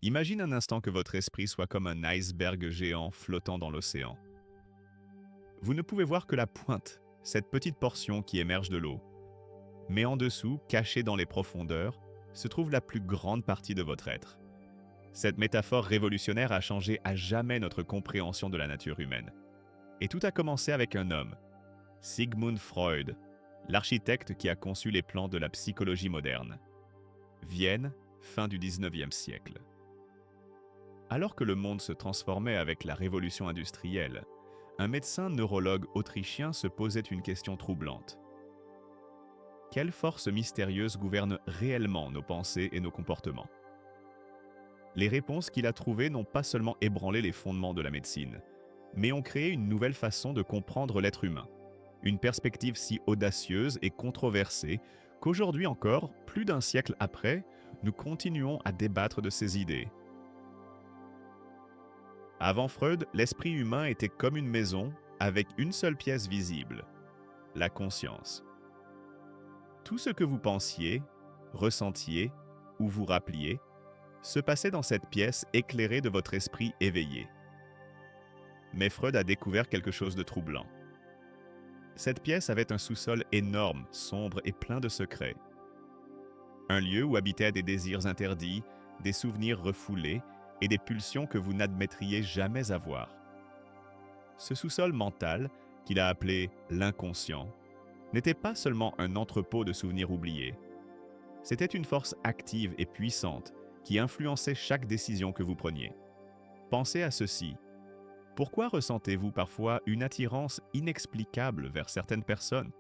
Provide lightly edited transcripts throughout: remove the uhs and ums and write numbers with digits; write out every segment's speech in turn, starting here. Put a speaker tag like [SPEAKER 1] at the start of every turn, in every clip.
[SPEAKER 1] Imagine un instant que votre esprit soit comme un iceberg géant flottant dans l'océan. Vous ne pouvez voir que la pointe, cette petite portion qui émerge de l'eau. Mais en dessous, cachée dans les profondeurs, se trouve la plus grande partie de votre être. Cette métaphore révolutionnaire a changé à jamais notre compréhension de la nature humaine. Et tout a commencé avec un homme, Sigmund Freud, l'architecte qui a conçu les plans de la psychologie moderne. Vienne, fin du 19e siècle. Alors que le monde se transformait avec la révolution industrielle, un médecin neurologue autrichien se posait une question troublante. Quelle force mystérieuse gouverne réellement nos pensées et nos comportements? Les réponses qu'il a trouvées n'ont pas seulement ébranlé les fondements de la médecine, mais ont créé une nouvelle façon de comprendre l'être humain. Une perspective si audacieuse et controversée qu'aujourd'hui encore, plus d'un siècle après, nous continuons à débattre de ces idées. Avant Freud, l'esprit humain était comme une maison avec une seule pièce visible, la conscience. Tout ce que vous pensiez, ressentiez ou vous rappeliez se passait dans cette pièce éclairée de votre esprit éveillé. Mais Freud a découvert quelque chose de troublant. Cette pièce avait un sous-sol énorme, sombre et plein de secrets. Un lieu où habitaient des désirs interdits, des souvenirs refoulés et des pulsions que vous n'admettriez jamais avoir. Ce sous-sol mental, qu'il a appelé l'inconscient, n'était pas seulement un entrepôt de souvenirs oubliés. C'était une force active et puissante qui influençait chaque décision que vous preniez. Pensez à ceci. Pourquoi ressentez-vous parfois une attirance inexplicable vers certaines personnes?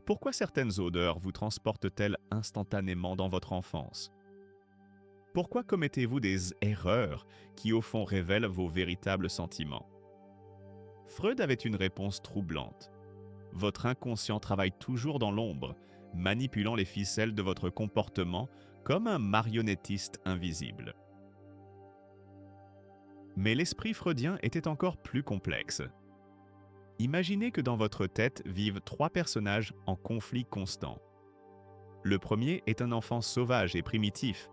[SPEAKER 1] Pourquoi certaines odeurs vous transportent-elles instantanément dans votre enfance? Pourquoi commettez-vous des erreurs qui au fond révèlent vos véritables sentiments? Freud avait une réponse troublante. Votre inconscient travaille toujours dans l'ombre, manipulant les ficelles de votre comportement comme un marionnettiste invisible. Mais l'esprit freudien était encore plus complexe. Imaginez que dans votre tête vivent trois personnages en conflit constant. Le premier est un enfant sauvage et primitif.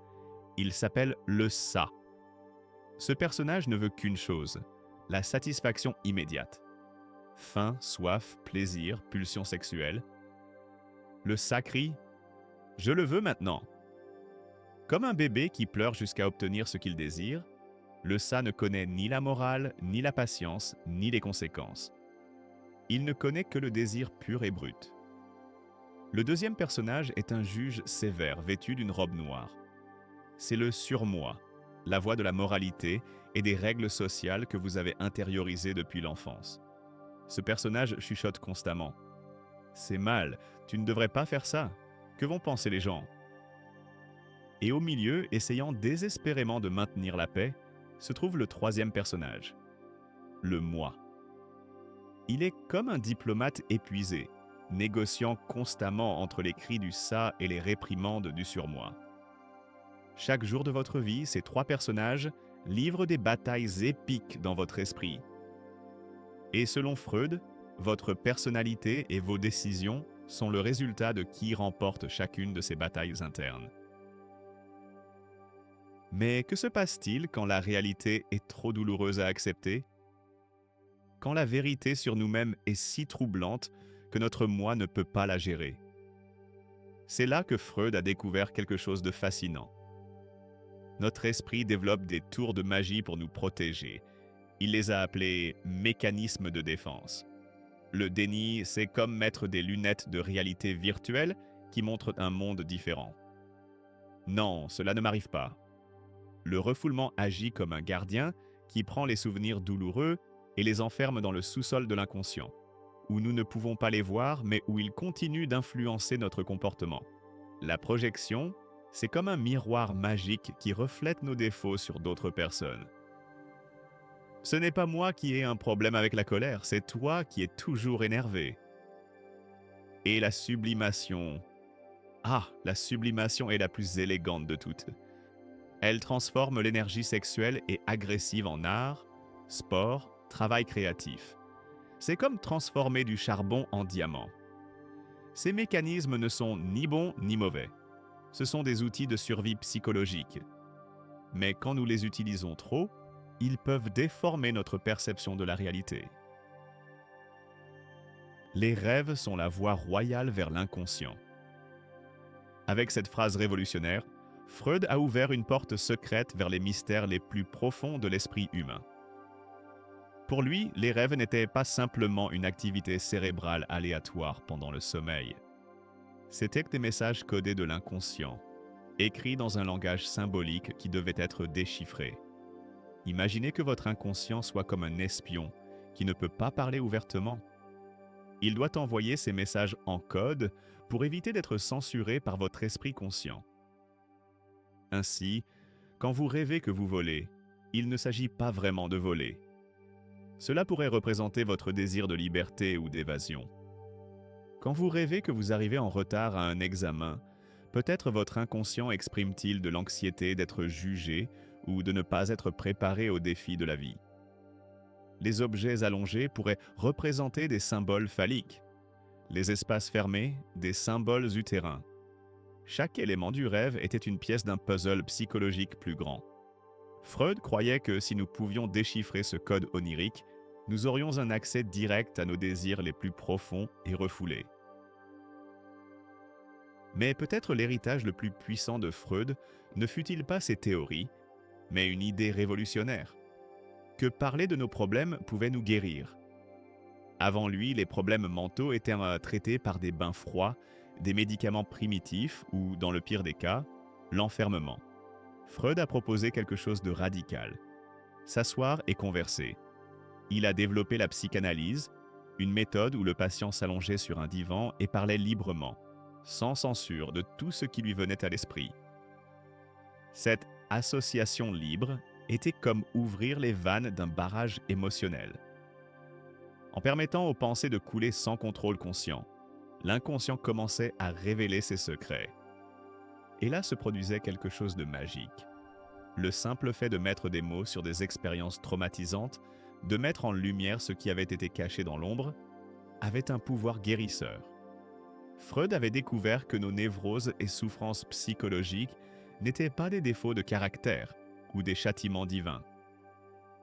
[SPEAKER 1] Il s'appelle le ça. Ce personnage ne veut qu'une chose, la satisfaction immédiate. Faim, soif, plaisir, pulsion sexuelle. Le ça crie « Je le veux maintenant !» Comme un bébé qui pleure jusqu'à obtenir ce qu'il désire, le ça ne connaît ni la morale, ni la patience, ni les conséquences. Il ne connaît que le désir pur et brut. Le deuxième personnage est un juge sévère vêtu d'une robe noire. C'est le surmoi, la voix de la moralité et des règles sociales que vous avez intériorisées depuis l'enfance. Ce personnage chuchote constamment. « C'est mal, tu ne devrais pas faire ça. Que vont penser les gens ?» Et au milieu, essayant désespérément de maintenir la paix, se trouve le troisième personnage, le moi. Il est comme un diplomate épuisé, négociant constamment entre les cris du ça et les réprimandes du surmoi. Chaque jour de votre vie, ces trois personnages livrent des batailles épiques dans votre esprit. Et selon Freud, votre personnalité et vos décisions sont le résultat de qui remporte chacune de ces batailles internes. Mais que se passe-t-il quand la réalité est trop douloureuse à accepter? Quand la vérité sur nous-mêmes est si troublante que notre moi ne peut pas la gérer? C'est là que Freud a découvert quelque chose de fascinant. Notre esprit développe des tours de magie pour nous protéger. Il les a appelés « mécanismes de défense ». Le déni, c'est comme mettre des lunettes de réalité virtuelle qui montrent un monde différent. Non, cela ne m'arrive pas. Le refoulement agit comme un gardien qui prend les souvenirs douloureux et les enferme dans le sous-sol de l'inconscient, où nous ne pouvons pas les voir, mais où ils continuent d'influencer notre comportement. La projection, c'est comme un miroir magique qui reflète nos défauts sur d'autres personnes. Ce n'est pas moi qui ai un problème avec la colère, c'est toi qui es toujours énervé. Et la sublimation. Ah, la sublimation est la plus élégante de toutes. Elle transforme l'énergie sexuelle et agressive en art, sport, travail créatif. C'est comme transformer du charbon en diamant. Ces mécanismes ne sont ni bons ni mauvais. Ce sont des outils de survie psychologique. mais quand nous les utilisons trop, ils peuvent déformer notre perception de la réalité. Les rêves sont la voie royale vers l'inconscient. Avec cette phrase révolutionnaire, Freud a ouvert une porte secrète vers les mystères les plus profonds de l'esprit humain. Pour lui, les rêves n'étaient pas simplement une activité cérébrale aléatoire pendant le sommeil. C'étaient des messages codés de l'inconscient, écrits dans un langage symbolique qui devait être déchiffré. Imaginez que votre inconscient soit comme un espion qui ne peut pas parler ouvertement. Il doit envoyer ces messages en code pour éviter d'être censuré par votre esprit conscient. Ainsi, quand vous rêvez que vous volez, il ne s'agit pas vraiment de voler. Cela pourrait représenter votre désir de liberté ou d'évasion. Quand vous rêvez que vous arrivez en retard à un examen, peut-être votre inconscient exprime-t-il de l'anxiété d'être jugé ou de ne pas être préparé aux défis de la vie. Les objets allongés pourraient représenter des symboles phalliques. Les espaces fermés, des symboles utérins. Chaque élément du rêve était une pièce d'un puzzle psychologique plus grand. Freud croyait que si nous pouvions déchiffrer ce code onirique, nous aurions un accès direct à nos désirs les plus profonds et refoulés. Mais peut-être l'héritage le plus puissant de Freud ne fut-il pas ses théories, mais une idée révolutionnaire, que parler de nos problèmes pouvait nous guérir. Avant lui, les problèmes mentaux étaient traités par des bains froids, des médicaments primitifs ou, dans le pire des cas, l'enfermement. Freud a proposé quelque chose de radical. S'asseoir et converser. Il a développé la psychanalyse, une méthode où le patient s'allongeait sur un divan et parlait librement, sans censure de tout ce qui lui venait à l'esprit. Cette association libre était comme ouvrir les vannes d'un barrage émotionnel. En permettant aux pensées de couler sans contrôle conscient, l'inconscient commençait à révéler ses secrets. Et là se produisait quelque chose de magique. Le simple fait de mettre des mots sur des expériences traumatisantes, de mettre en lumière ce qui avait été caché dans l'ombre, avait un pouvoir guérisseur. Freud avait découvert que nos névroses et souffrances psychologiques n'étaient pas des défauts de caractère ou des châtiments divins.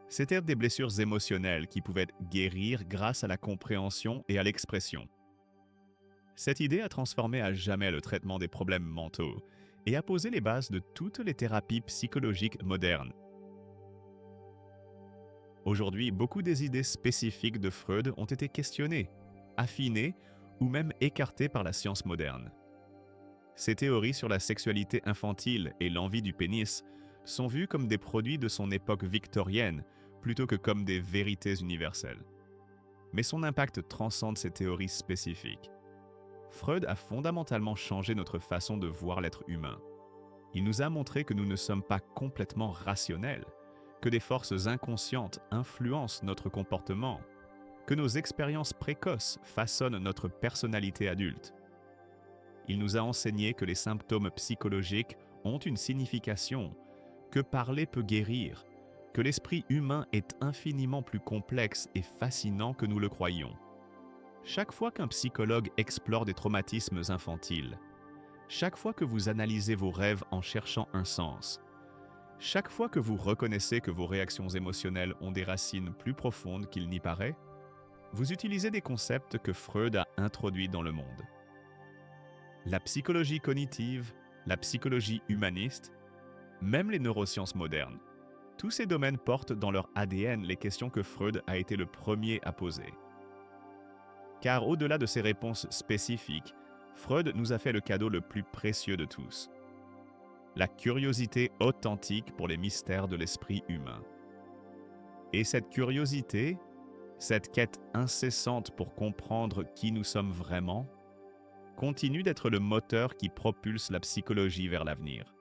[SPEAKER 1] C'étaient des blessures émotionnelles qui pouvaient guérir grâce à la compréhension et à l'expression. Cette idée a transformé à jamais le traitement des problèmes mentaux et a posé les bases de toutes les thérapies psychologiques modernes. Aujourd'hui, beaucoup des idées spécifiques de Freud ont été questionnées, affinées ou même écartées par la science moderne. Ces théories sur la sexualité infantile et l'envie du pénis sont vues comme des produits de son époque victorienne plutôt que comme des vérités universelles. Mais son impact transcende ces théories spécifiques. Freud a fondamentalement changé notre façon de voir l'être humain. Il nous a montré que nous ne sommes pas complètement rationnels, que des forces inconscientes influencent notre comportement, que nos expériences précoces façonnent notre personnalité adulte. Il nous a enseigné que les symptômes psychologiques ont une signification, que parler peut guérir, que l'esprit humain est infiniment plus complexe et fascinant que nous le croyons. Chaque fois qu'un psychologue explore des traumatismes infantiles, chaque fois que vous analysez vos rêves en cherchant un sens, chaque fois que vous reconnaissez que vos réactions émotionnelles ont des racines plus profondes qu'il n'y paraît, vous utilisez des concepts que Freud a introduits dans le monde. La psychologie cognitive, la psychologie humaniste, même les neurosciences modernes, tous ces domaines portent dans leur ADN les questions que Freud a été le premier à poser. Car au-delà de ces réponses spécifiques, Freud nous a fait le cadeau le plus précieux de tous. La curiosité authentique pour les mystères de l'esprit humain. Et cette curiosité, cette quête incessante pour comprendre qui nous sommes vraiment, continue d'être le moteur qui propulse la psychologie vers l'avenir.